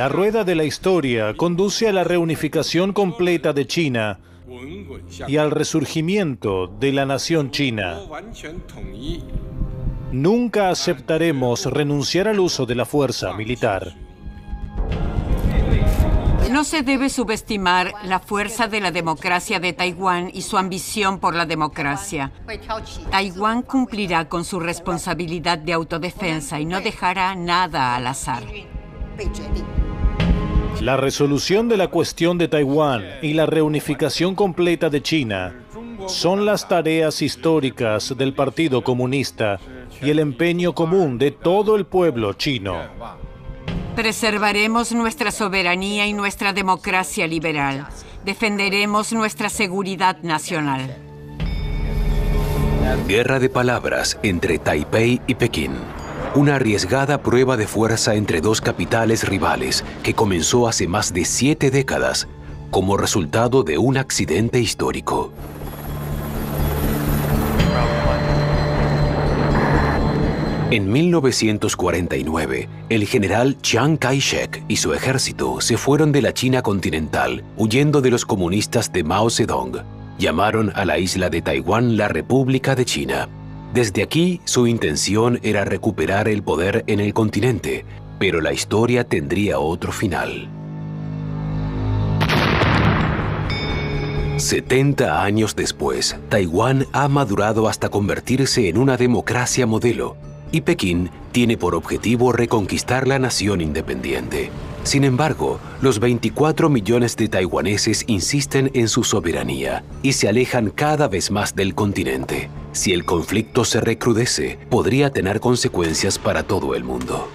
La rueda de la historia conduce a la reunificación completa de China y al resurgimiento de la nación china. Nunca aceptaremos renunciar al uso de la fuerza militar. No se debe subestimar la fuerza de la democracia de Taiwán y su ambición por la democracia. Taiwán cumplirá con su responsabilidad de autodefensa y no dejará nada al azar. La resolución de la cuestión de Taiwán y la reunificación completa de China son las tareas históricas del Partido Comunista y el empeño común de todo el pueblo chino. Preservaremos nuestra soberanía y nuestra democracia liberal. Defenderemos nuestra seguridad nacional. Guerra de palabras entre Taipei y Pekín. Una arriesgada prueba de fuerza entre dos capitales rivales que comenzó hace más de 7 décadas como resultado de un accidente histórico. En 1949, el general Chiang Kai-shek y su ejército se fueron de la China continental, huyendo de los comunistas de Mao Zedong. Llamaron a la isla de Taiwán la República de China. Desde aquí, su intención era recuperar el poder en el continente, pero la historia tendría otro final. 70 años después, Taiwán ha madurado hasta convertirse en una democracia modelo, y Pekín tiene por objetivo reconquistar la nación independiente. Sin embargo, los 24 millones de taiwaneses insisten en su soberanía y se alejan cada vez más del continente. Si el conflicto se recrudece, podría tener consecuencias para todo el mundo.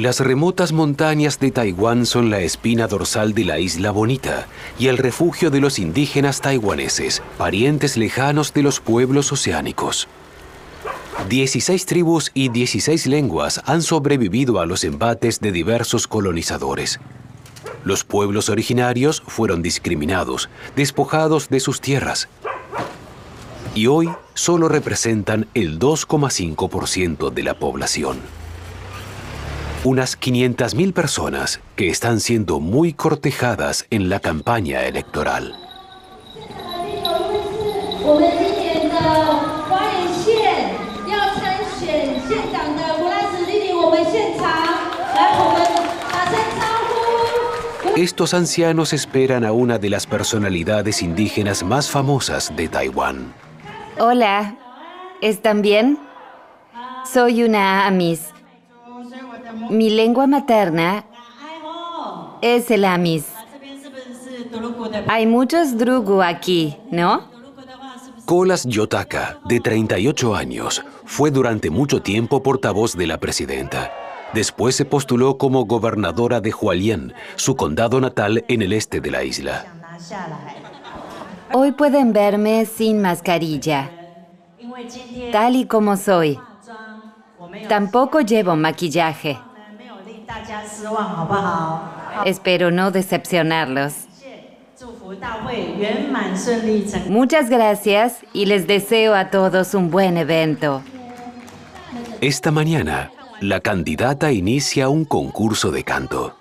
Las remotas montañas de Taiwán son la espina dorsal de la Isla Bonita y el refugio de los indígenas taiwaneses, parientes lejanos de los pueblos oceánicos. 16 tribus y 16 lenguas han sobrevivido a los embates de diversos colonizadores. Los pueblos originarios fueron discriminados, despojados de sus tierras, y hoy solo representan el 2,5% de la población. Unas 500.000 personas que están siendo muy cortejadas en la campaña electoral. Estos ancianos esperan a una de las personalidades indígenas más famosas de Taiwán. Hola, ¿están bien? Soy una Amis. Mi lengua materna es el Amis. Hay muchos Drugu aquí, ¿no? Colas Yotaka, de 38 años, fue durante mucho tiempo portavoz de la presidenta. Después se postuló como gobernadora de Hualien, su condado natal en el este de la isla. Hoy pueden verme sin mascarilla, tal y como soy. Tampoco llevo maquillaje. Espero no decepcionarlos. Muchas gracias y les deseo a todos un buen evento. Esta mañana, la candidata inicia un concurso de canto.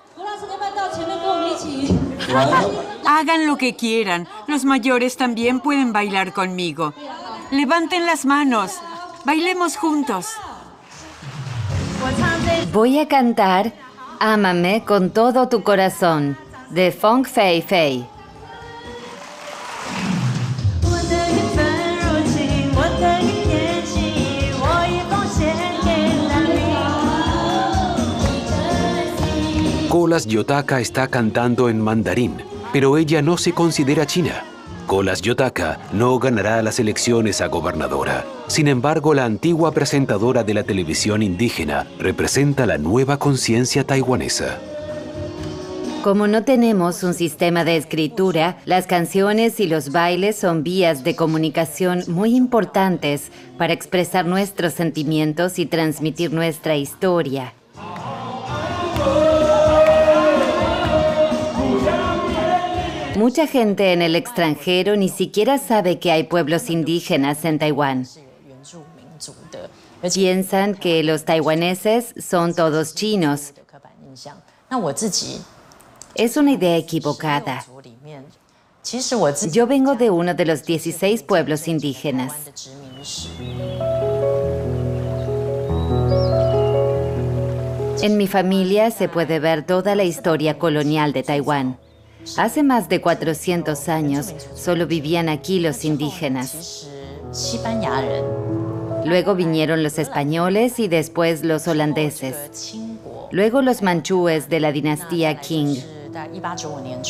Hagan lo que quieran. Los mayores también pueden bailar conmigo. Levanten las manos. Bailemos juntos. Voy a cantar Ámame con todo tu corazón, de Feng Fei Fei. Colas Yotaka está cantando en mandarín, pero ella no se considera china. Colas Yotaka no ganará las elecciones a gobernadora. Sin embargo, la antigua presentadora de la televisión indígena representa la nueva conciencia taiwanesa. Como no tenemos un sistema de escritura, las canciones y los bailes son vías de comunicación muy importantes para expresar nuestros sentimientos y transmitir nuestra historia. Mucha gente en el extranjero ni siquiera sabe que hay pueblos indígenas en Taiwán. Piensan que los taiwaneses son todos chinos. Es una idea equivocada. Yo vengo de uno de los 16 pueblos indígenas. En mi familia se puede ver toda la historia colonial de Taiwán. Hace más de 400 años solo vivían aquí los indígenas. Luego vinieron los españoles y después los holandeses. Luego los manchúes de la dinastía Qing.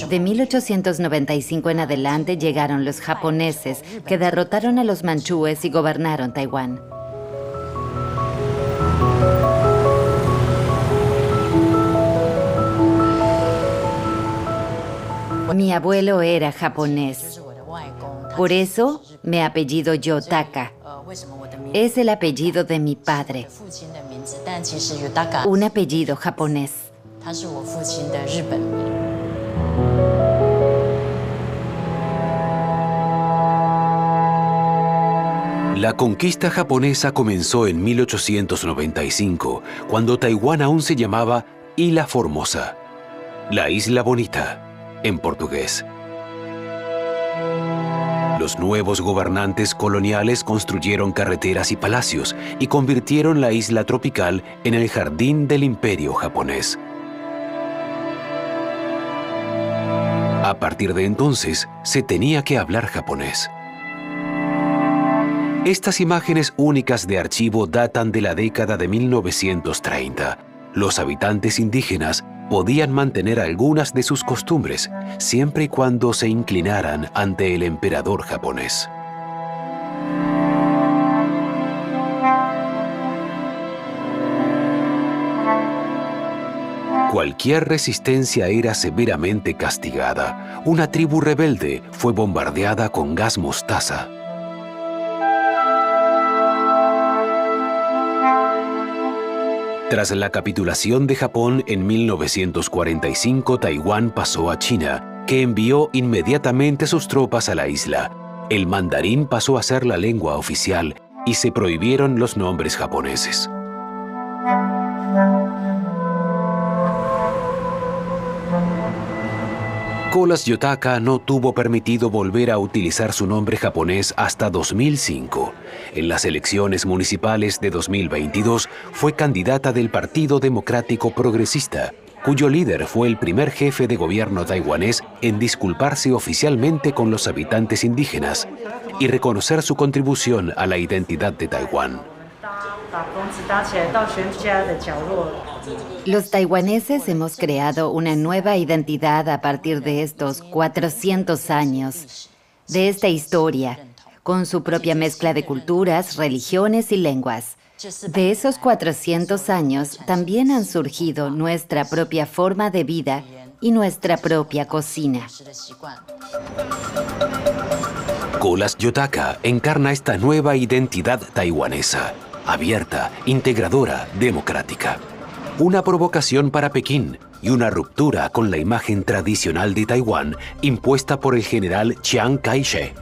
De 1895 en adelante llegaron los japoneses, que derrotaron a los manchúes y gobernaron Taiwán. Mi abuelo era japonés. Por eso me apellido Yotaka. Es el apellido de mi padre. Un apellido japonés. La conquista japonesa comenzó en 1895, cuando Taiwán aún se llamaba Isla Formosa, la Isla Bonita, en portugués. Los nuevos gobernantes coloniales construyeron carreteras y palacios y convirtieron la isla tropical en el jardín del imperio japonés. A partir de entonces, se tenía que hablar japonés. Estas imágenes únicas de archivo datan de la década de 1930. Los habitantes indígenas podían mantener algunas de sus costumbres, siempre y cuando se inclinaran ante el emperador japonés. Cualquier resistencia era severamente castigada. Una tribu rebelde fue bombardeada con gas mostaza. Tras la capitulación de Japón en 1945, Taiwán pasó a China, que envió inmediatamente sus tropas a la isla. El mandarín pasó a ser la lengua oficial y se prohibieron los nombres japoneses. Colas Yotaka no tuvo permitido volver a utilizar su nombre japonés hasta 2005. En las elecciones municipales de 2022 fue candidata del Partido Democrático Progresista, cuyo líder fue el primer jefe de gobierno taiwanés en disculparse oficialmente con los habitantes indígenas y reconocer su contribución a la identidad de Taiwán. Los taiwaneses hemos creado una nueva identidad a partir de estos 400 años, de esta historia, con su propia mezcla de culturas, religiones y lenguas. De esos 400 años también han surgido nuestra propia forma de vida y nuestra propia cocina. Colas Yotaka encarna esta nueva identidad taiwanesa, abierta, integradora, democrática. Una provocación para Pekín y una ruptura con la imagen tradicional de Taiwán impuesta por el general Chiang Kai-shek.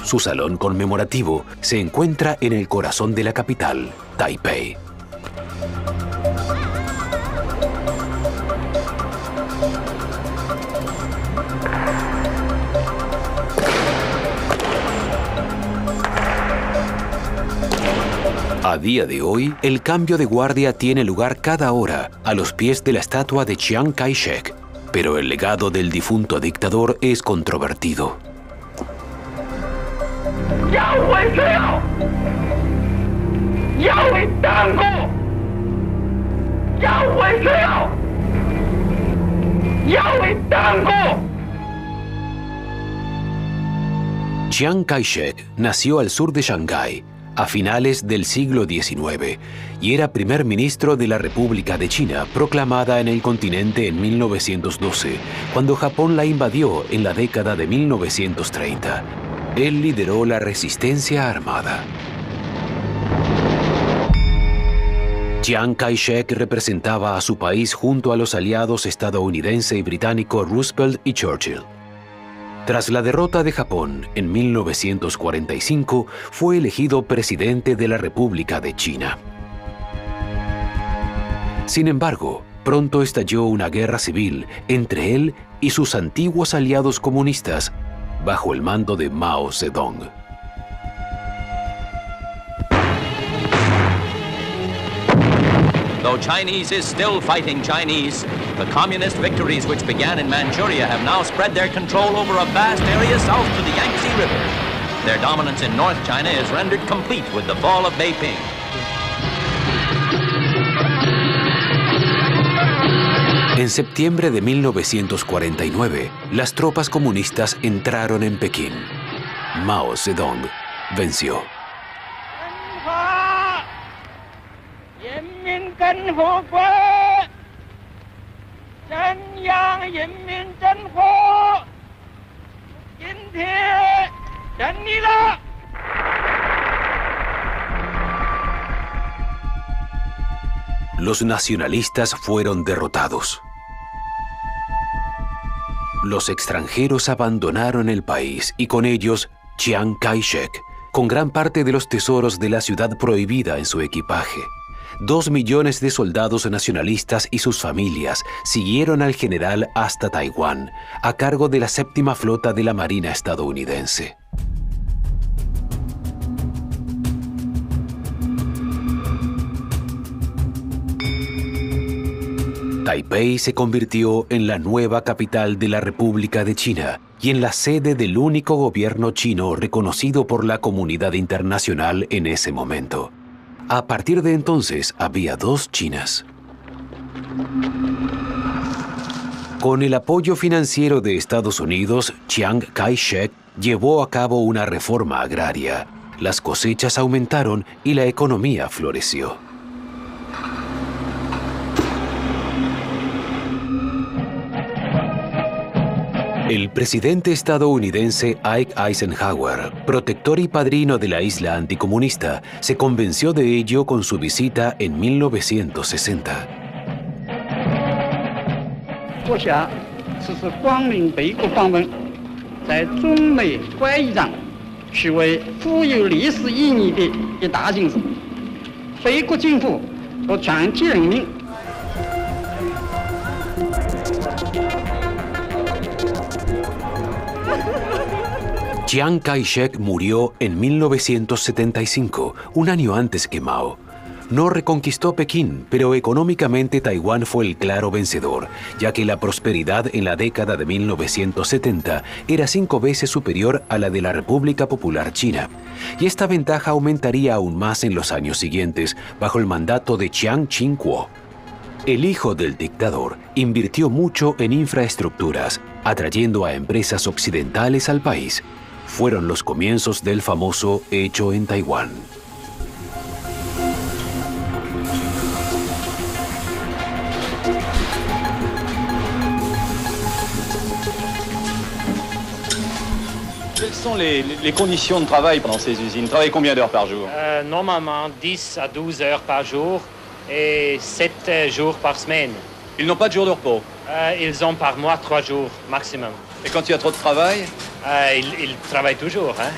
Su salón conmemorativo se encuentra en el corazón de la capital, Taipei. A día de hoy, el cambio de guardia tiene lugar cada hora a los pies de la estatua de Chiang Kai-shek, pero el legado del difunto dictador es controvertido. Chiang Kai-shek nació al sur de Shanghái, a finales del siglo XIX y era primer ministro de la República de China, proclamada en el continente en 1912, cuando Japón la invadió en la década de 1930. Él lideró la resistencia armada. Chiang Kai-shek representaba a su país junto a los aliados estadounidense y británico Roosevelt y Churchill. Tras la derrota de Japón en 1945, fue elegido presidente de la República de China. Sin embargo, pronto estalló una guerra civil entre él y sus antiguos aliados comunistas, bajo el mando de Mao Zedong. Though Chinese is still fighting Chinese, the communist victories which began in Manchuria have now spread their control over a vast area south to the Yangtze River. Their dominance in North China is rendered complete with the fall of Beiping. En septiembre de 1949, las tropas comunistas entraron en Pekín. Mao Zedong venció. Los nacionalistas fueron derrotados. Los extranjeros abandonaron el país y con ellos Chiang Kai-shek, con gran parte de los tesoros de la ciudad prohibida en su equipaje. 2 millones de soldados nacionalistas y sus familias siguieron al general hasta Taiwán, a cargo de la 7ª Flota de la Marina estadounidense. Taipei se convirtió en la nueva capital de la República de China y en la sede del único gobierno chino reconocido por la comunidad internacional en ese momento. A partir de entonces había 2 Chinas. Con el apoyo financiero de Estados Unidos, Chiang Kai-shek llevó a cabo una reforma agraria. Las cosechas aumentaron y la economía floreció. El presidente estadounidense Ike Eisenhower, protector y padrino de la isla anticomunista, se convenció de ello con su visita en 1960. Chiang Kai-shek murió en 1975, un año antes que Mao. No reconquistó Pekín, pero económicamente Taiwán fue el claro vencedor, ya que la prosperidad en la década de 1970 era 5 veces superior a la de la República Popular China. Y esta ventaja aumentaría aún más en los años siguientes, bajo el mandato de Chiang Ching-kuo. El hijo del dictador invirtió mucho en infraestructuras, atrayendo a empresas occidentales al país. Fueron los comienzos del famoso Hecho en Taiwán. Quelles sont les conditions de travail pendant ces usines? Travaillez combien d'heures par jour? Normalement 10 à 12 heures par jour et 7 jours par semaine. Ils n'ont pas de jour de repos? Ils ont par mois 3 jours maximum. Et quand il y a trop de travail? Ils travaillent toujours, hein?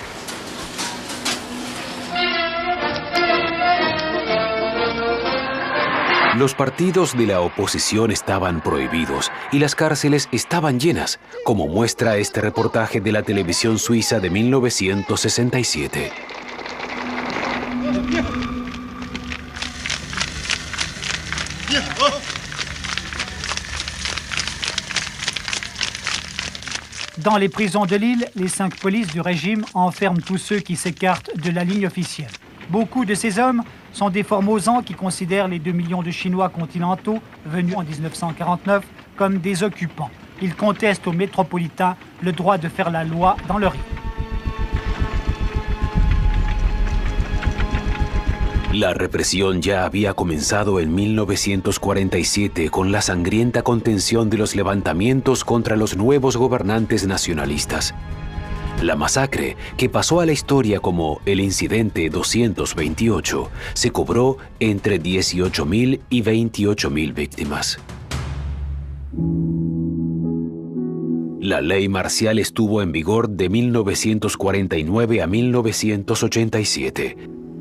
Los partidos de la oposición estaban prohibidos y las cárceles estaban llenas, como muestra este reportaje de la televisión suiza de 1967. Dans les prisons de l'île, les 5 polices du régime enferment tous ceux qui s'écartent de la ligne officielle. Beaucoup de ces hommes sont des Formosans qui considèrent les 2 millions de Chinois continentaux venus en 1949 comme des occupants. Ils contestent aux métropolitains le droit de faire la loi dans leur île. La represión ya había comenzado en 1947 con la sangrienta contención de los levantamientos contra los nuevos gobernantes nacionalistas. La masacre, que pasó a la historia como el Incidente 228, se cobró entre 18.000 y 28.000 víctimas. La ley marcial estuvo en vigor de 1949 a 1987.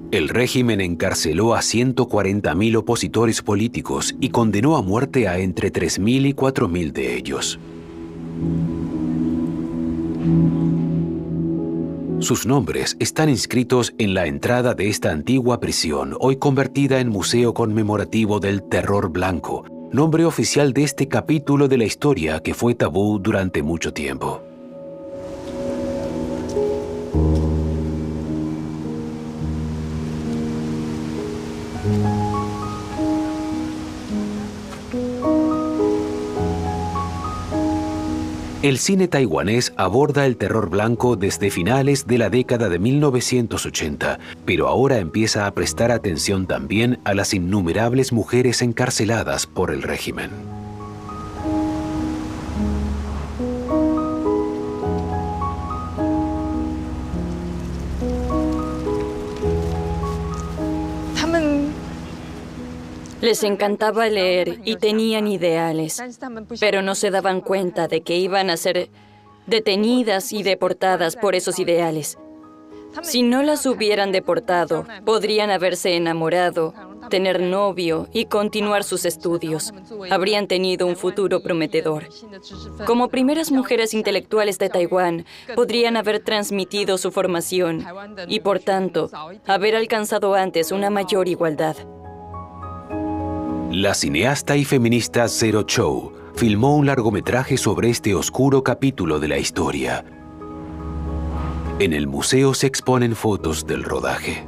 El régimen encarceló a 140.000 opositores políticos y condenó a muerte a entre 3.000 y 4.000 de ellos. Sus nombres están inscritos en la entrada de esta antigua prisión, hoy convertida en Museo Conmemorativo del Terror Blanco, nombre oficial de este capítulo de la historia que fue tabú durante mucho tiempo. El cine taiwanés aborda el terror blanco desde finales de la década de 1980, pero ahora empieza a prestar atención también a las innumerables mujeres encarceladas por el régimen. Les encantaba leer y tenían ideales, pero no se daban cuenta de que iban a ser detenidas y deportadas por esos ideales. Si no las hubieran deportado, podrían haberse enamorado, tener novio y continuar sus estudios. Habrían tenido un futuro prometedor. Como primeras mujeres intelectuales de Taiwán, podrían haber transmitido su formación y, por tanto, haber alcanzado antes una mayor igualdad. La cineasta y feminista Zero Chow filmó un largometraje sobre este oscuro capítulo de la historia. En el museo se exponen fotos del rodaje.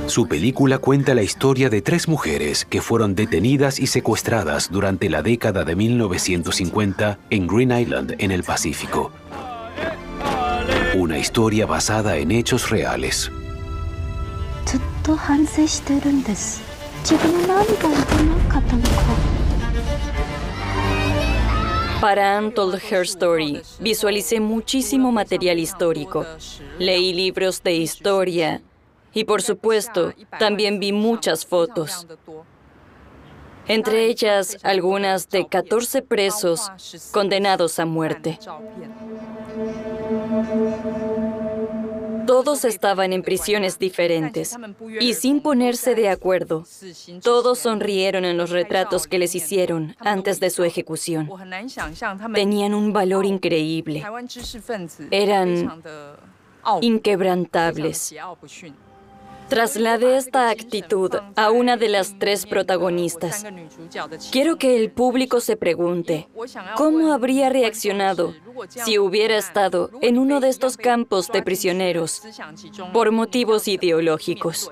Su película cuenta la historia de 3 mujeres que fueron detenidas y secuestradas durante la década de 1950 en Green Island, en el Pacífico. Una historia basada en hechos reales. Para Untold Her Story, visualicé muchísimo material histórico. Leí libros de historia. Y por supuesto, también vi muchas fotos. Entre ellas, algunas de 14 presos condenados a muerte. Todos estaban en prisiones diferentes y sin ponerse de acuerdo. Todos sonrieron en los retratos que les hicieron antes de su ejecución. Tenían un valor increíble. Eran inquebrantables. Trasladé esta actitud a una de las 3 protagonistas. Quiero que el público se pregunte, ¿cómo habría reaccionado si hubiera estado en uno de estos campos de prisioneros por motivos ideológicos?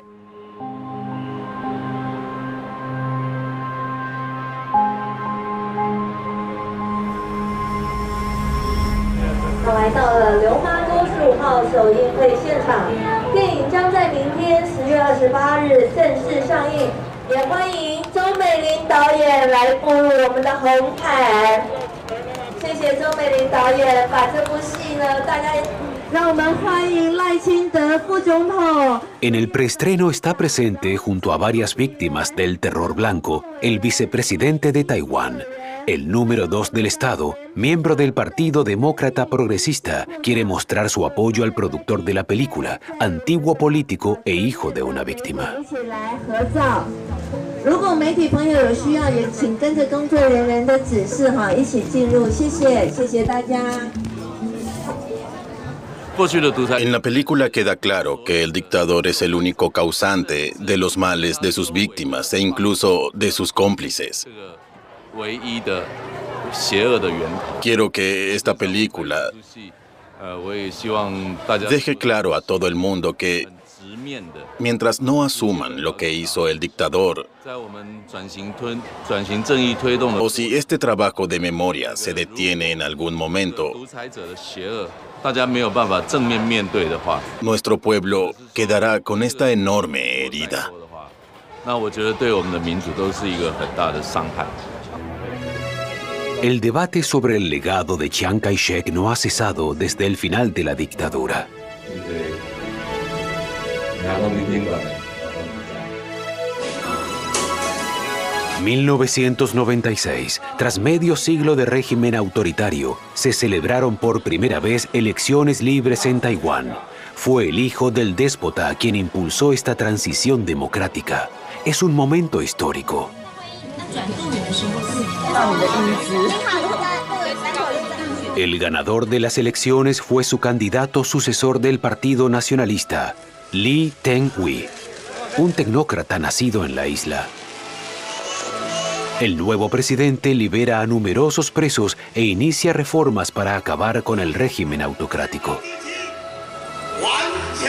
En el preestreno está presente, junto a varias víctimas del terror blanco, el vicepresidente de Taiwán. El número 2 del Estado, miembro del Partido Demócrata Progresista, quiere mostrar su apoyo al productor de la película, antiguo político e hijo de una víctima. En la película queda claro que el dictador es el único causante de los males de sus víctimas e incluso de sus cómplices. Quiero que esta película deje claro a todo el mundo que Mientras no asuman lo que hizo el dictador, o si este trabajo de memoria se detiene en algún momento, nuestro pueblo quedará con esta enorme herida. El debate sobre el legado de Chiang Kai-shek no ha cesado desde el final de la dictadura. En 1996, tras medio siglo de régimen autoritario, se celebraron por primera vez elecciones libres en Taiwán. Fue el hijo del déspota quien impulsó esta transición democrática. Es un momento histórico. El ganador de las elecciones fue su candidato sucesor del Partido Nacionalista, Lee Teng-hui, un tecnócrata nacido en la isla. El nuevo presidente libera a numerosos presos e inicia reformas para acabar con el régimen autocrático.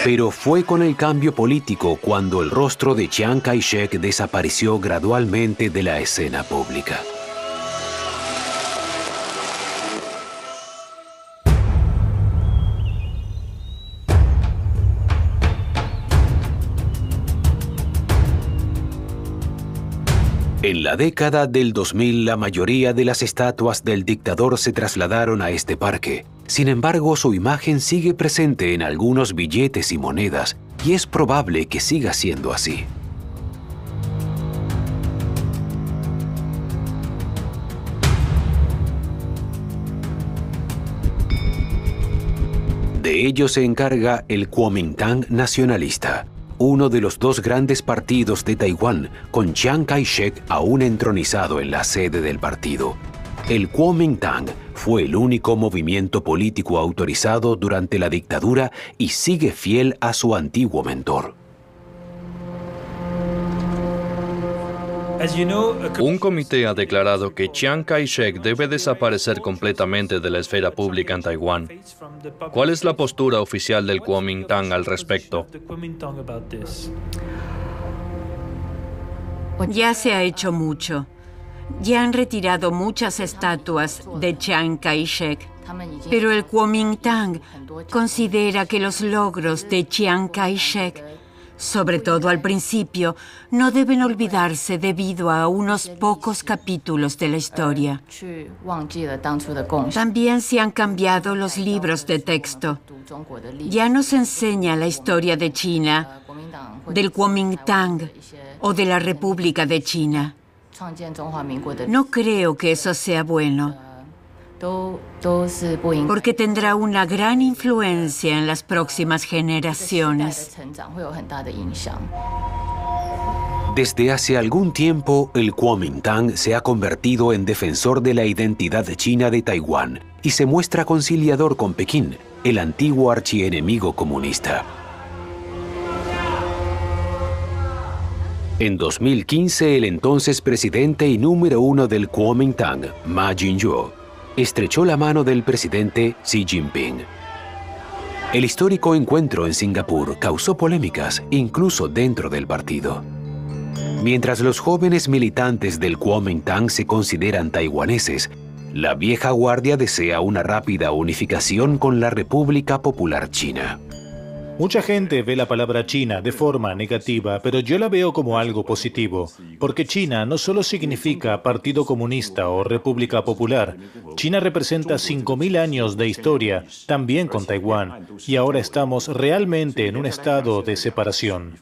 Pero fue con el cambio político cuando el rostro de Chiang Kai-shek desapareció gradualmente de la escena pública. En la década del 2000, la mayoría de las estatuas del dictador se trasladaron a este parque. Sin embargo, su imagen sigue presente en algunos billetes y monedas, y es probable que siga siendo así. De ello se encarga el Kuomintang nacionalista, uno de los dos grandes partidos de Taiwán, con Chiang Kai-shek aún entronizado en la sede del partido. El Kuomintang fue el único movimiento político autorizado durante la dictadura y sigue fiel a su antiguo mentor. Un comité ha declarado que Chiang Kai-shek debe desaparecer completamente de la esfera pública en Taiwán. ¿Cuál es la postura oficial del Kuomintang al respecto? Ya se ha hecho mucho. Ya han retirado muchas estatuas de Chiang Kai-shek, pero el Kuomintang considera que los logros de Chiang Kai-shek, sobre todo al principio, no deben olvidarse debido a unos pocos capítulos de la historia. También se han cambiado los libros de texto. Ya no se enseña la historia de China, del Kuomintang o de la República de China. No creo que eso sea bueno, porque tendrá una gran influencia en las próximas generaciones. Desde hace algún tiempo, el Kuomintang se ha convertido en defensor de la identidad china de Taiwán y se muestra conciliador con Pekín, el antiguo archienemigo comunista. En 2015, el entonces presidente y número uno del Kuomintang, Ma Ying-jeou, estrechó la mano del presidente Xi Jinping. El histórico encuentro en Singapur causó polémicas, incluso dentro del partido. Mientras los jóvenes militantes del Kuomintang se consideran taiwaneses, la vieja guardia desea una rápida unificación con la República Popular China. Mucha gente ve la palabra China de forma negativa, pero yo la veo como algo positivo, porque China no solo significa Partido Comunista o República Popular. China representa 5.000 años de historia, también con Taiwán, y ahora estamos realmente en un estado de separación.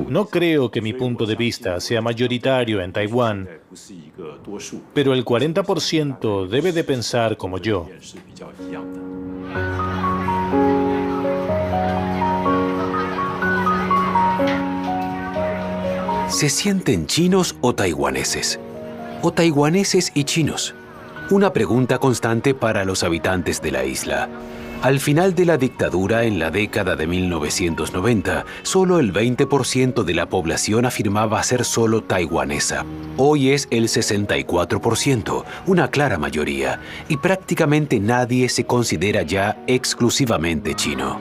No creo que mi punto de vista sea mayoritario en Taiwán, pero el 40% debe de pensar como yo. ¿Se sienten chinos o taiwaneses? ¿O taiwaneses y chinos? Una pregunta constante para los habitantes de la isla. Al final de la dictadura, en la década de 1990, solo el 20% de la población afirmaba ser solo taiwanesa. Hoy es el 64%, una clara mayoría, y prácticamente nadie se considera ya exclusivamente chino.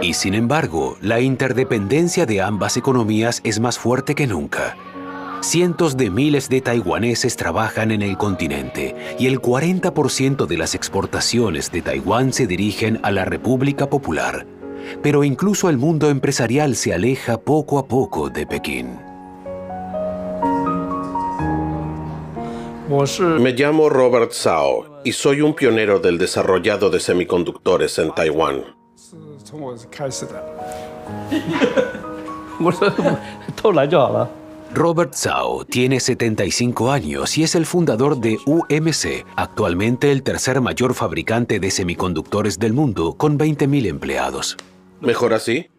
Y sin embargo, la interdependencia de ambas economías es más fuerte que nunca. Cientos de miles de taiwaneses trabajan en el continente y el 40% de las exportaciones de Taiwán se dirigen a la República Popular. Pero incluso el mundo empresarial se aleja poco a poco de Pekín. Me llamo Robert Zhao y soy un pionero del desarrollado de semiconductores en Taiwán. Robert Zhao tiene 75 años y es el fundador de UMC, actualmente el tercer mayor fabricante de semiconductores del mundo, con 20.000 empleados. ¿Mejor así?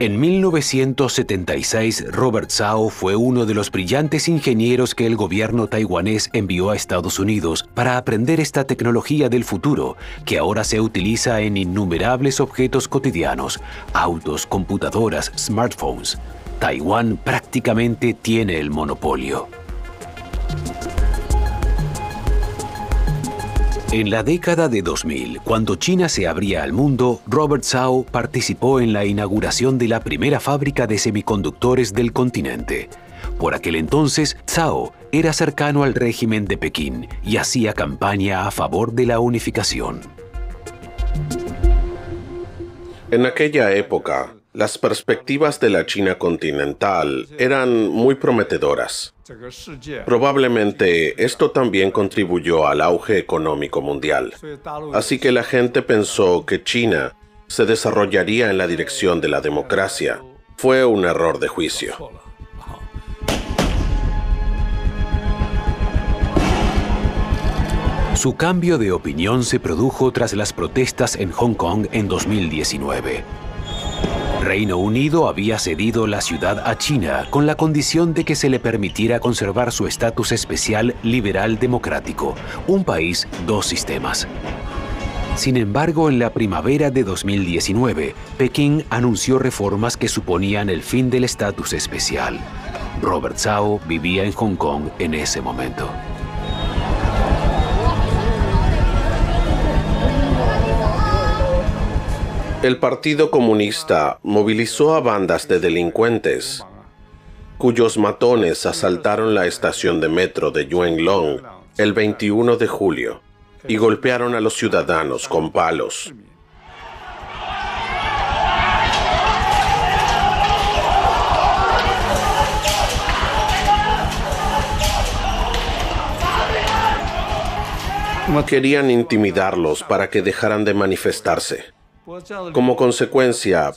En 1976, Robert Zhao fue uno de los brillantes ingenieros que el gobierno taiwanés envió a Estados Unidos para aprender esta tecnología del futuro, que ahora se utiliza en innumerables objetos cotidianos, autos, computadoras, smartphones. Taiwán prácticamente tiene el monopolio. En la década de 2000, cuando China se abría al mundo, Robert Zhao participó en la inauguración de la primera fábrica de semiconductores del continente. Por aquel entonces, Zhao era cercano al régimen de Pekín y hacía campaña a favor de la unificación. En aquella época, las perspectivas de la China continental eran muy prometedoras. Probablemente esto también contribuyó al auge económico mundial. Así que la gente pensó que China se desarrollaría en la dirección de la democracia. Fue un error de juicio. Su cambio de opinión se produjo tras las protestas en Hong Kong en 2019. Reino Unido había cedido la ciudad a China con la condición de que se le permitiera conservar su estatus especial liberal democrático, un país, dos sistemas. Sin embargo, en la primavera de 2019, Pekín anunció reformas que suponían el fin del estatus especial. Robert Zhao vivía en Hong Kong en ese momento. El Partido Comunista movilizó a bandas de delincuentes, cuyos matones asaltaron la estación de metro de Yuenlong el 21 de julio y golpearon a los ciudadanos con palos. Querían intimidarlos para que dejaran de manifestarse. Como consecuencia,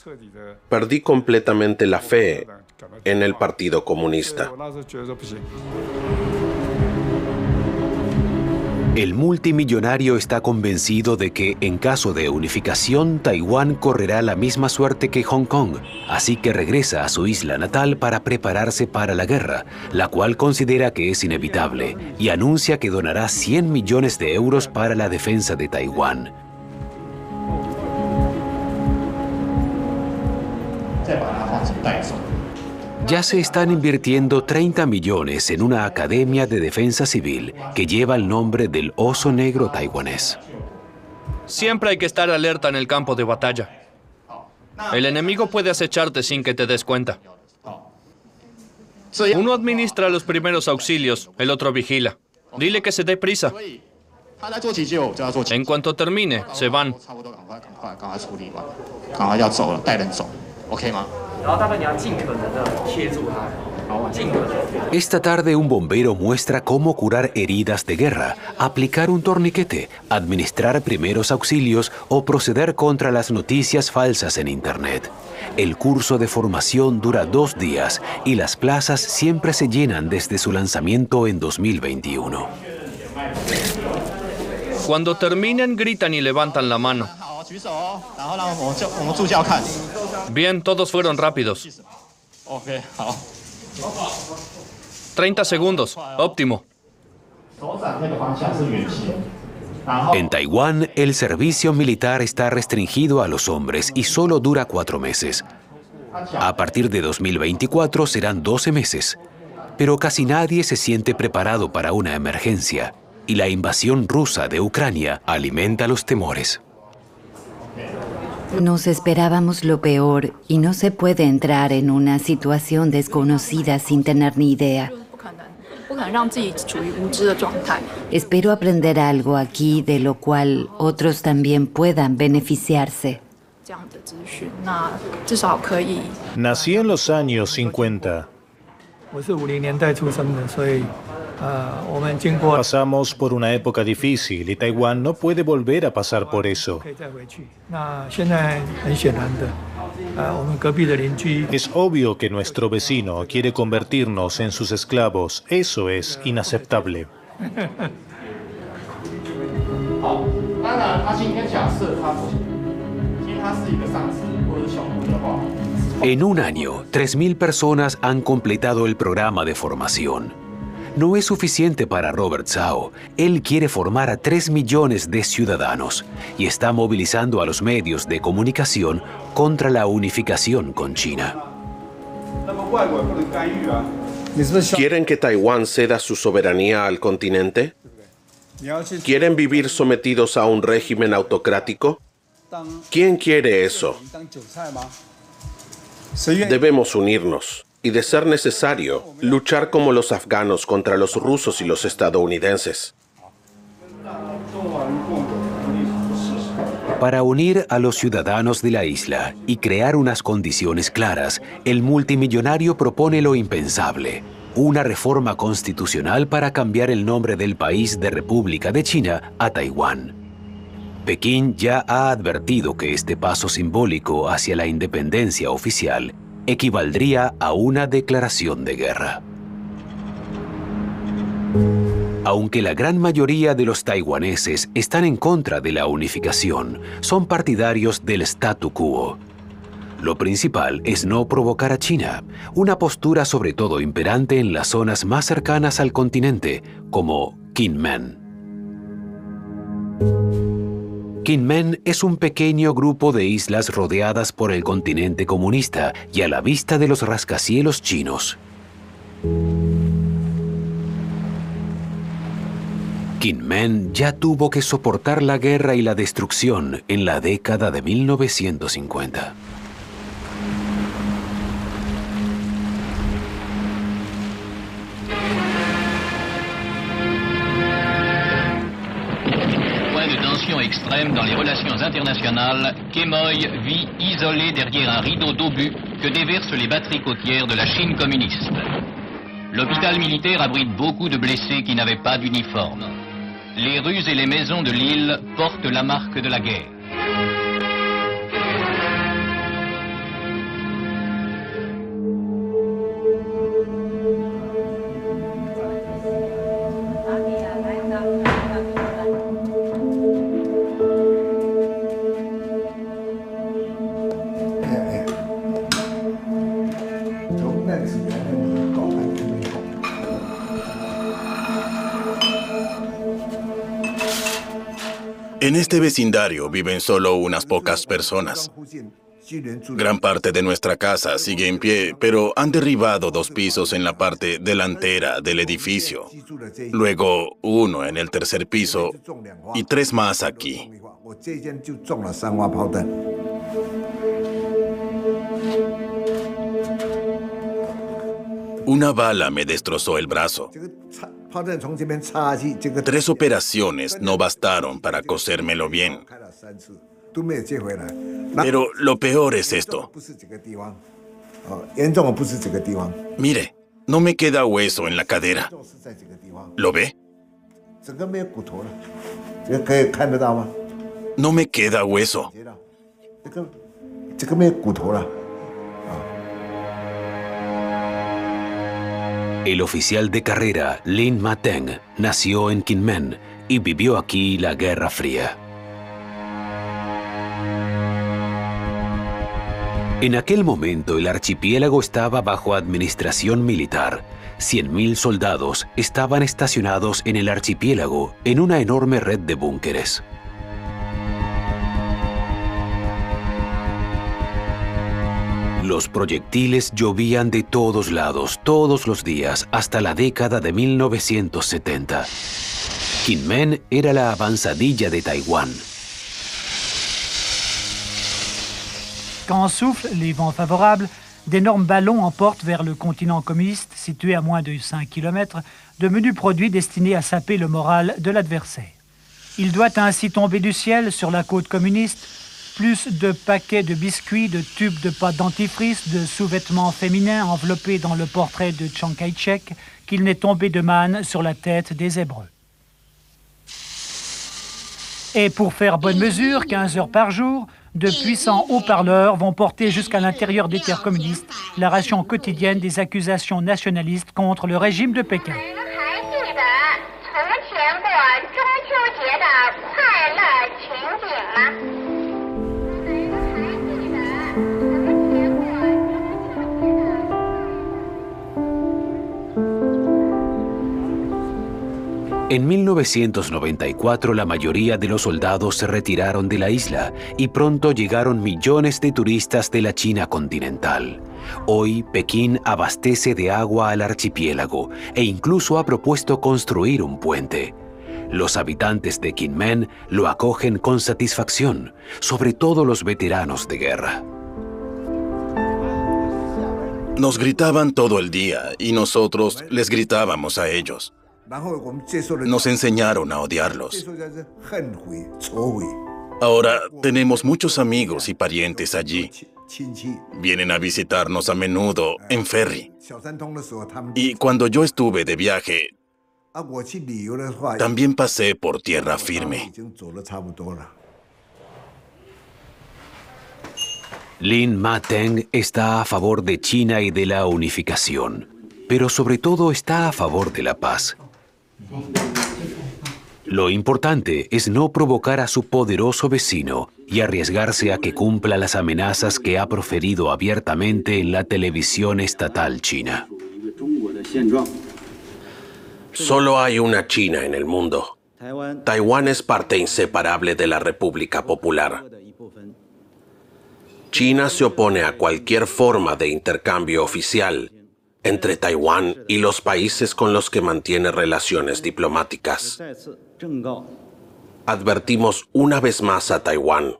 perdí completamente la fe en el Partido Comunista. El multimillonario está convencido de que, en caso de unificación, Taiwán correrá la misma suerte que Hong Kong, así que regresa a su isla natal para prepararse para la guerra, la cual considera que es inevitable, y anuncia que donará 100 millones de euros para la defensa de Taiwán. Ya se están invirtiendo 30 millones en una academia de defensa civil que lleva el nombre del oso negro taiwanés. Siempre hay que estar alerta en el campo de batalla. El enemigo puede acecharte sin que te des cuenta. Uno administra los primeros auxilios, el otro vigila. Dile que se dé prisa. En cuanto termine, se van. Esta tarde un bombero muestra cómo curar heridas de guerra, aplicar un torniquete, administrar primeros auxilios o proceder contra las noticias falsas en Internet. El curso de formación dura 2 días y las plazas siempre se llenan desde su lanzamiento en 2021. Cuando terminen, gritan y levantan la mano. Bien, todos fueron rápidos. 30 segundos, óptimo. En Taiwán, el servicio militar está restringido a los hombres y solo dura 4 meses. A partir de 2024 serán 12 meses, pero casi nadie se siente preparado para una emergencia y la invasión rusa de Ucrania alimenta los temores. Nos esperábamos lo peor y no se puede entrar en una situación desconocida sin tener ni idea. Espero aprender algo aquí de lo cual otros también puedan beneficiarse. Nací en los años 50. Pasamos por una época difícil y Taiwán no puede volver a pasar por eso. Es obvio que nuestro vecino quiere convertirnos en sus esclavos. Eso es inaceptable. En un año, 3.000 personas han completado el programa de formación. No es suficiente para Robert Zhao. Él quiere formar a 3 millones de ciudadanos y está movilizando a los medios de comunicación contra la unificación con China. ¿Quieren que Taiwán ceda su soberanía al continente? ¿Quieren vivir sometidos a un régimen autocrático? ¿Quién quiere eso? Debemos unirnos y, de ser necesario, luchar como los afganos contra los rusos y los estadounidenses. Para unir a los ciudadanos de la isla y crear unas condiciones claras, el multimillonario propone lo impensable: una reforma constitucional para cambiar el nombre del país de República de China a Taiwán. Pekín ya ha advertido que este paso simbólico hacia la independencia oficial equivaldría a una declaración de guerra. Aunque la gran mayoría de los taiwaneses están en contra de la unificación, son partidarios del statu quo. Lo principal es no provocar a China, una postura sobre todo imperante en las zonas más cercanas al continente, como Kinmen. Kinmen es un pequeño grupo de islas rodeadas por el continente comunista y a la vista de los rascacielos chinos. Kinmen ya tuvo que soportar la guerra y la destrucción en la década de 1950. Extrême dans les relations internationales, Quemoy vit isolé derrière un rideau d'obus que déversent les batteries côtières de la Chine communiste. L'hôpital militaire abrite beaucoup de blessés qui n'avaient pas d'uniforme. Les rues et les maisons de l'île portent la marque de la guerre. En este vecindario viven solo unas pocas personas. Gran parte de nuestra casa sigue en pie, pero han derribado 2 pisos en la parte delantera del edificio. Luego 1 en el tercer piso y 3 más aquí. Una bala me destrozó el brazo. 3 operaciones no bastaron para cosérmelo bien. Pero lo peor es esto. Mire, no me queda hueso en la cadera. ¿Lo ve? No me queda hueso. El oficial de carrera Lin Ma-teng nació en Kinmen y vivió aquí la Guerra Fría. En aquel momento el archipiélago estaba bajo administración militar. 100.000 soldados estaban estacionados en el archipiélago en una enorme red de búnkeres. Los proyectiles llovían de todos lados, todos los días, hasta la década de 1970. Kinmen era la avanzadilla de Taiwán. Quand soufflent les vents favorables, d'énormes ballons emportent vers le continent communiste, situé à moins de 5 km, de menus produits destinés à saper le moral de l'adversaire. Il doit ainsi tomber du ciel sur la côte communiste plus de paquets de biscuits, de tubes de pâte dentifrice, de sous-vêtements féminins enveloppés dans le portrait de Chiang Kai-shek qu'il n'est tombé de manne sur la tête des Hébreux. Et pour faire bonne mesure, 15 heures par jour, de puissants haut-parleurs vont porter jusqu'à l'intérieur des terres communistes la ration quotidienne des accusations nationalistes contre le régime de Pékin. En 1994 la mayoría de los soldados se retiraron de la isla y pronto llegaron millones de turistas de la China continental. Hoy Pekín abastece de agua al archipiélago e incluso ha propuesto construir un puente. Los habitantes de Kinmen lo acogen con satisfacción, sobre todo los veteranos de guerra. Nos gritaban todo el día y nosotros les gritábamos a ellos. Nos enseñaron a odiarlos. Ahora tenemos muchos amigos y parientes allí. Vienen a visitarnos a menudo en ferry. Y cuando yo estuve de viaje, también pasé por tierra firme. Lin Ma-teng está a favor de China y de la unificación, pero sobre todo está a favor de la paz. Lo importante es no provocar a su poderoso vecino y arriesgarse a que cumpla las amenazas que ha proferido abiertamente en la televisión estatal china. Solo hay una China en el mundo. Taiwán es parte inseparable de la República Popular. China se opone a cualquier forma de intercambio oficial entre Taiwán y los países con los que mantiene relaciones diplomáticas. Advertimos una vez más a Taiwán: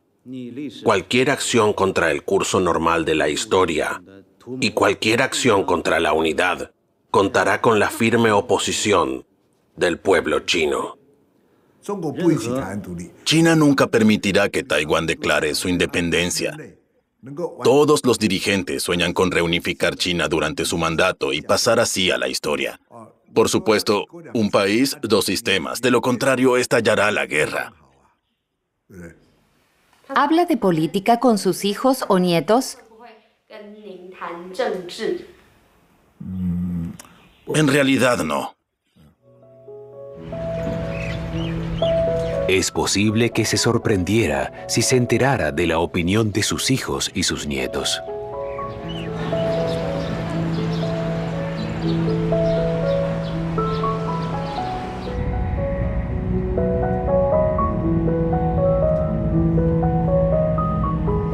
cualquier acción contra el curso normal de la historia y cualquier acción contra la unidad contará con la firme oposición del pueblo chino. China nunca permitirá que Taiwán declare su independencia. Todos los dirigentes sueñan con reunificar China durante su mandato y pasar así a la historia. Por supuesto, un país, dos sistemas. De lo contrario, estallará la guerra. ¿Habla de política con sus hijos o nietos? En realidad, no. Es posible que se sorprendiera si se enterara de la opinión de sus hijos y sus nietos.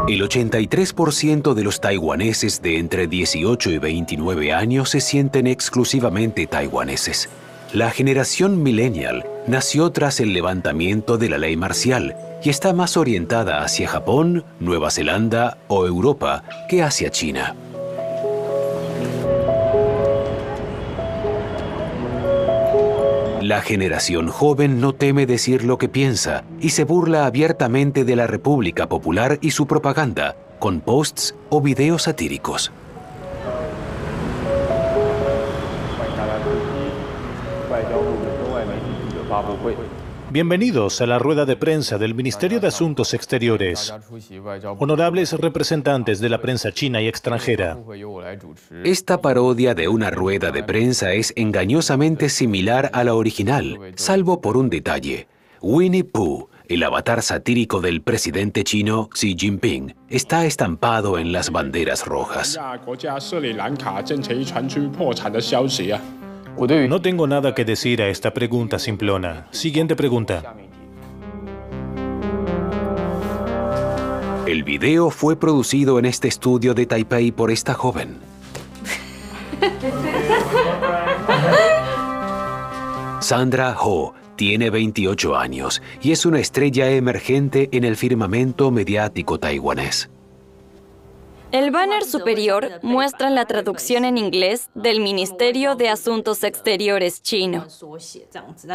El 83% de los taiwaneses de entre 18 y 29 años se sienten exclusivamente taiwaneses. La generación millennial nació tras el levantamiento de la ley marcial y está más orientada hacia Japón, Nueva Zelanda o Europa que hacia China. La generación joven no teme decir lo que piensa y se burla abiertamente de la República Popular y su propaganda, con posts o videos satíricos. Bienvenidos a la rueda de prensa del Ministerio de Asuntos Exteriores. Honorables representantes de la prensa china y extranjera. Esta parodia de una rueda de prensa es engañosamente similar a la original, salvo por un detalle. Winnie Pooh, el avatar satírico del presidente chino Xi Jinping, está estampado en las banderas rojas. No tengo nada que decir a esta pregunta simplona. Siguiente pregunta. El video fue producido en este estudio de Taipei por esta joven. Sandra Ho tiene 28 años y es una estrella emergente en el firmamento mediático taiwanés. El banner superior muestra la traducción en inglés del Ministerio de Asuntos Exteriores chino,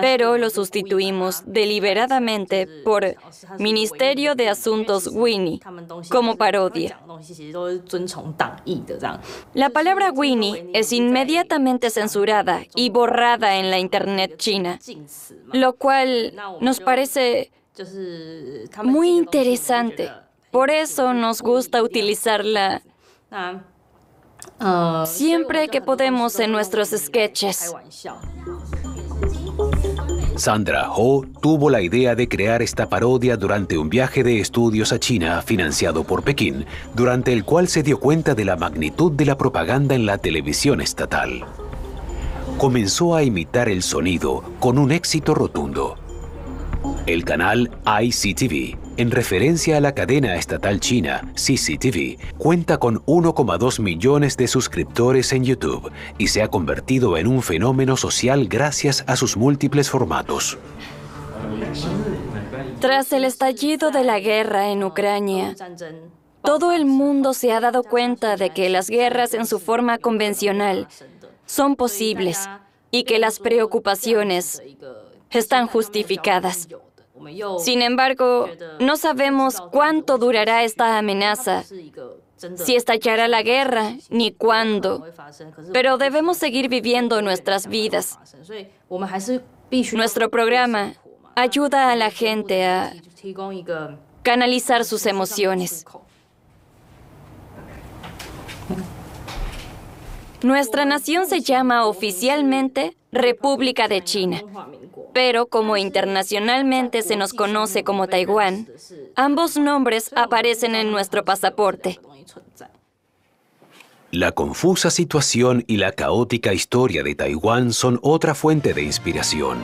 pero lo sustituimos deliberadamente por Ministerio de Asuntos Winnie, como parodia. La palabra Winnie es inmediatamente censurada y borrada en la Internet china, lo cual nos parece muy interesante. Por eso nos gusta utilizarla siempre que podemos en nuestros sketches. Sandra Ho tuvo la idea de crear esta parodia durante un viaje de estudios a China financiado por Pekín, durante el cual se dio cuenta de la magnitud de la propaganda en la televisión estatal. Comenzó a imitar el sonido con un éxito rotundo. El canal ICTV, en referencia a la cadena estatal china CCTV, cuenta con 1,2 millones de suscriptores en YouTube y se ha convertido en un fenómeno social gracias a sus múltiples formatos. Tras el estallido de la guerra en Ucrania, todo el mundo se ha dado cuenta de que las guerras en su forma convencional son posibles y que las preocupaciones están justificadas. Sin embargo, no sabemos cuánto durará esta amenaza, si estallará la guerra, ni cuándo. Pero debemos seguir viviendo nuestras vidas. Nuestro programa ayuda a la gente a canalizar sus emociones. Nuestra nación se llama oficialmente República de China, pero como internacionalmente se nos conoce como Taiwán, ambos nombres aparecen en nuestro pasaporte. La confusa situación y la caótica historia de Taiwán son otra fuente de inspiración.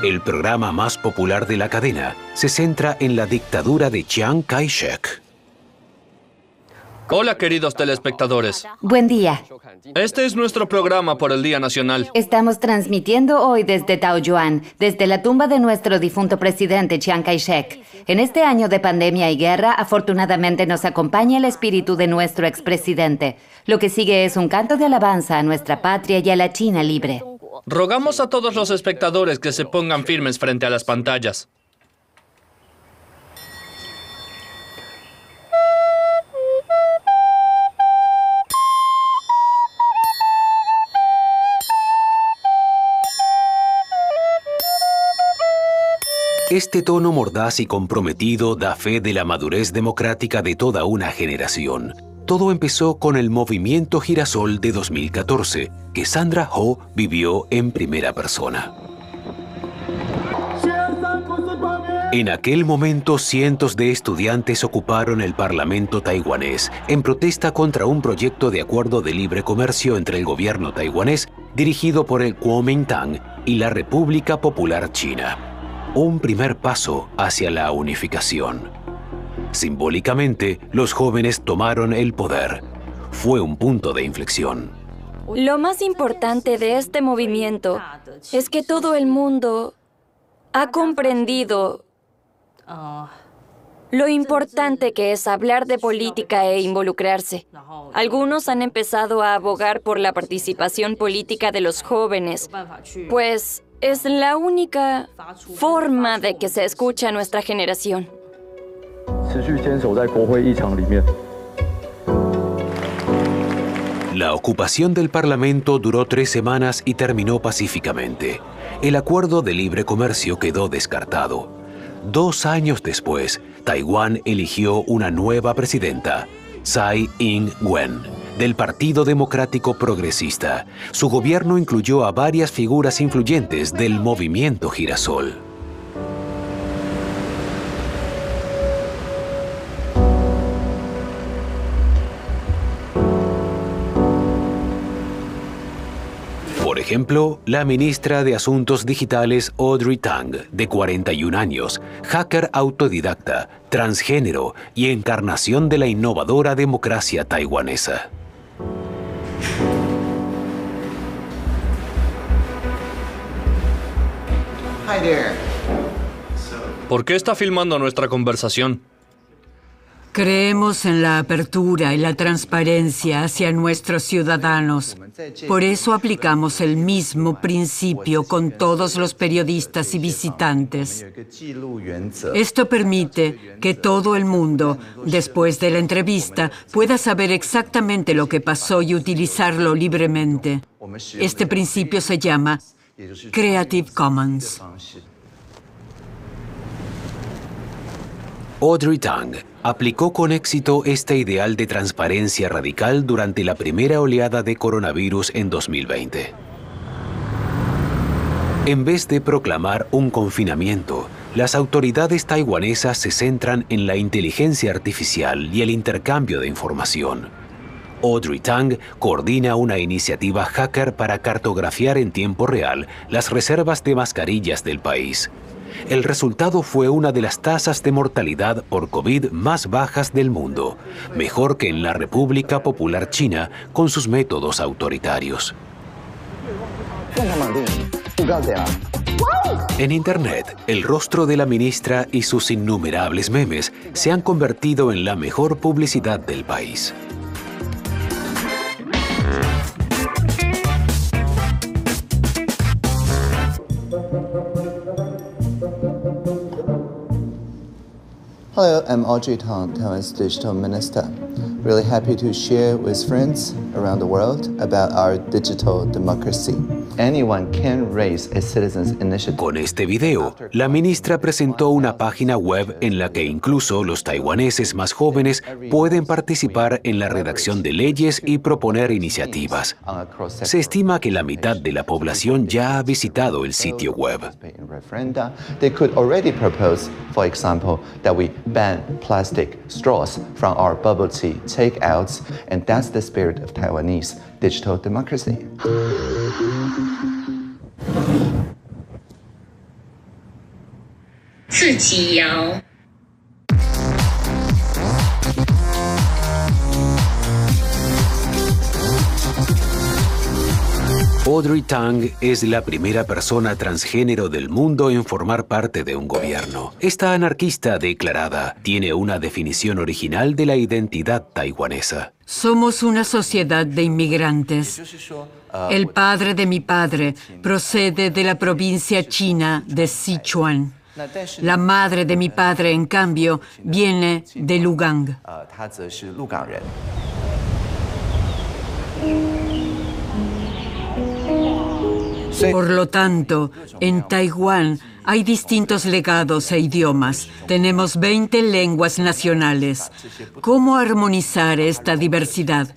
El programa más popular de la cadena se centra en la dictadura de Chiang Kai-shek. Hola, queridos telespectadores. Buen día. Este es nuestro programa por el Día Nacional. Estamos transmitiendo hoy desde Taoyuan, desde la tumba de nuestro difunto presidente Chiang Kai-shek. En este año de pandemia y guerra, afortunadamente nos acompaña el espíritu de nuestro expresidente. Lo que sigue es un canto de alabanza a nuestra patria y a la China libre. Rogamos a todos los espectadores que se pongan firmes frente a las pantallas. Este tono mordaz y comprometido da fe de la madurez democrática de toda una generación. Todo empezó con el movimiento Girasol de 2014, que Sandra Ho vivió en primera persona. En aquel momento, cientos de estudiantes ocuparon el Parlamento taiwanés en protesta contra un proyecto de acuerdo de libre comercio entre el gobierno taiwanés dirigido por el Kuomintang y la República Popular China. Un primer paso hacia la unificación. Simbólicamente, los jóvenes tomaron el poder. Fue un punto de inflexión. Lo más importante de este movimiento es que todo el mundo ha comprendido lo importante que es hablar de política e involucrarse. Algunos han empezado a abogar por la participación política de los jóvenes, pues es la única forma de que se escucha a nuestra generación. La ocupación del Parlamento duró 3 semanas y terminó pacíficamente. El acuerdo de libre comercio quedó descartado. 2 años después, Taiwán eligió una nueva presidenta, Tsai Ing-wen, del Partido Democrático Progresista. Su gobierno incluyó a varias figuras influyentes del movimiento Girasol. Por ejemplo, la ministra de Asuntos Digitales Audrey Tang, de 41 años, hacker autodidacta, transgénero y encarnación de la innovadora democracia taiwanesa. ¿Por qué está filmando nuestra conversación? Creemos en la apertura y la transparencia hacia nuestros ciudadanos. Por eso aplicamos el mismo principio con todos los periodistas y visitantes. Esto permite que todo el mundo, después de la entrevista, pueda saber exactamente lo que pasó y utilizarlo libremente. Este principio se llama Creative Commons. Audrey Tang aplicó con éxito este ideal de transparencia radical durante la primera oleada de coronavirus en 2020. En vez de proclamar un confinamiento, las autoridades taiwanesas se centran en la inteligencia artificial y el intercambio de información. Audrey Tang coordina una iniciativa hacker para cartografiar en tiempo real las reservas de mascarillas del país. El resultado fue una de las tasas de mortalidad por COVID más bajas del mundo, mejor que en la República Popular China con sus métodos autoritarios. En Internet, el rostro de la ministra y sus innumerables memes se han convertido en la mejor publicidad del país. Hello, I'm Audrey Tang, Taiwan's Digital Minister. Really happy to share with friends around the world about our digital democracy. Anyone can raise a citizens' initiative. Con este video, la ministra presentó una página web en la que incluso los taiwaneses más jóvenes pueden participar en la redacción de leyes y proponer iniciativas. Se estima que la mitad de la población ya ha visitado el sitio web. They could already propose, for example, that we ban plastic straws from our bubble tea takeouts, and that's the spirit of Taiwanese digital democracy. Audrey Tang es la primera persona transgénero del mundo en formar parte de un gobierno. Esta anarquista declarada tiene una definición original de la identidad taiwanesa. Somos una sociedad de inmigrantes. El padre de mi padre procede de la provincia china de Sichuan. La madre de mi padre, en cambio, viene de Lugang. Por lo tanto, en Taiwán hay distintos legados e idiomas. Tenemos 20 lenguas nacionales. ¿Cómo armonizar esta diversidad?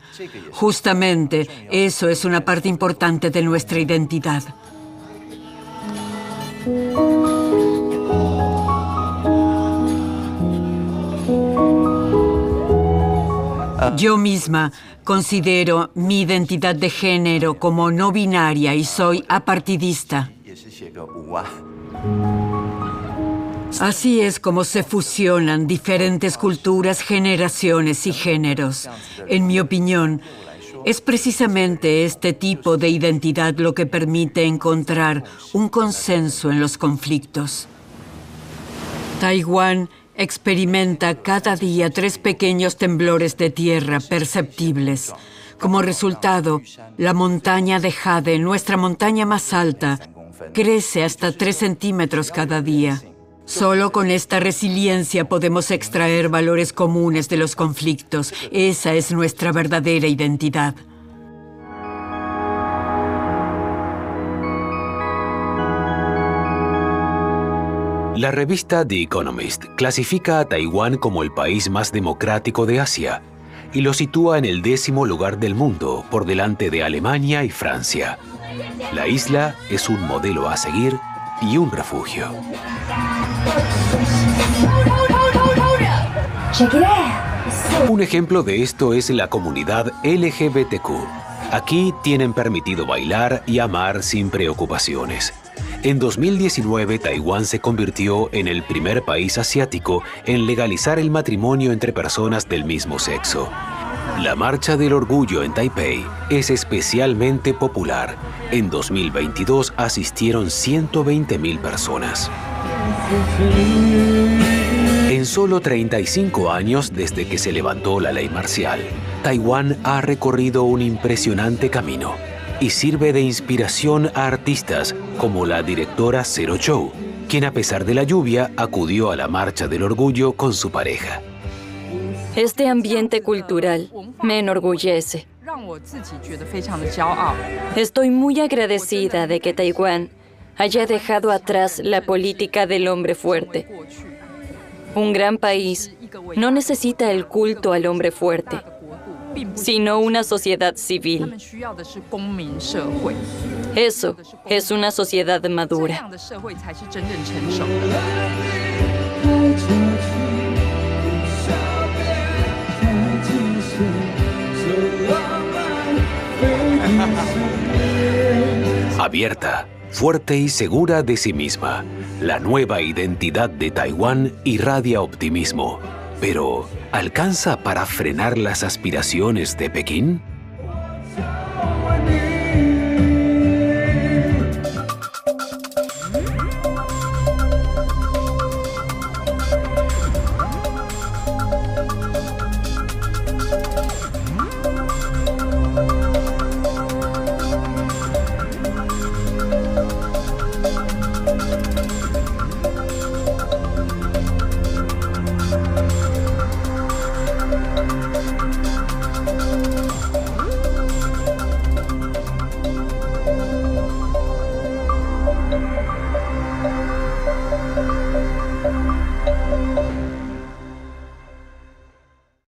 Justamente, eso es una parte importante de nuestra identidad. Yo misma considero mi identidad de género como no binaria y soy apartidista. Así es como se fusionan diferentes culturas, generaciones y géneros. En mi opinión, es precisamente este tipo de identidad lo que permite encontrar un consenso en los conflictos. Taiwán experimenta cada día 3 pequeños temblores de tierra perceptibles. Como resultado, la montaña de Jade, nuestra montaña más alta, crece hasta 3 centímetros cada día. Solo con esta resiliencia podemos extraer valores comunes de los conflictos. Esa es nuestra verdadera identidad. La revista The Economist clasifica a Taiwán como el país más democrático de Asia y lo sitúa en el 10º lugar del mundo, por delante de Alemania y Francia. La isla es un modelo a seguir y un refugio. Un ejemplo de esto es la comunidad LGBTQ. Aquí tienen permitido bailar y amar sin preocupaciones. En 2019, Taiwán se convirtió en el primer país asiático en legalizar el matrimonio entre personas del mismo sexo. La Marcha del Orgullo en Taipei es especialmente popular. En 2022 asistieron 120.000 personas. En solo 35 años desde que se levantó la ley marcial, Taiwán ha recorrido un impresionante camino y sirve de inspiración a artistas como la directora Zero Chou, quien a pesar de la lluvia acudió a la Marcha del Orgullo con su pareja. Este ambiente cultural me enorgullece. Estoy muy agradecida de que Taiwán haya dejado atrás la política del hombre fuerte. Un gran país no necesita el culto al hombre fuerte, sino una sociedad civil. Eso es una sociedad madura. Abierta, fuerte y segura de sí misma, la nueva identidad de Taiwán irradia optimismo. Pero, ¿alcanza para frenar las aspiraciones de Pekín?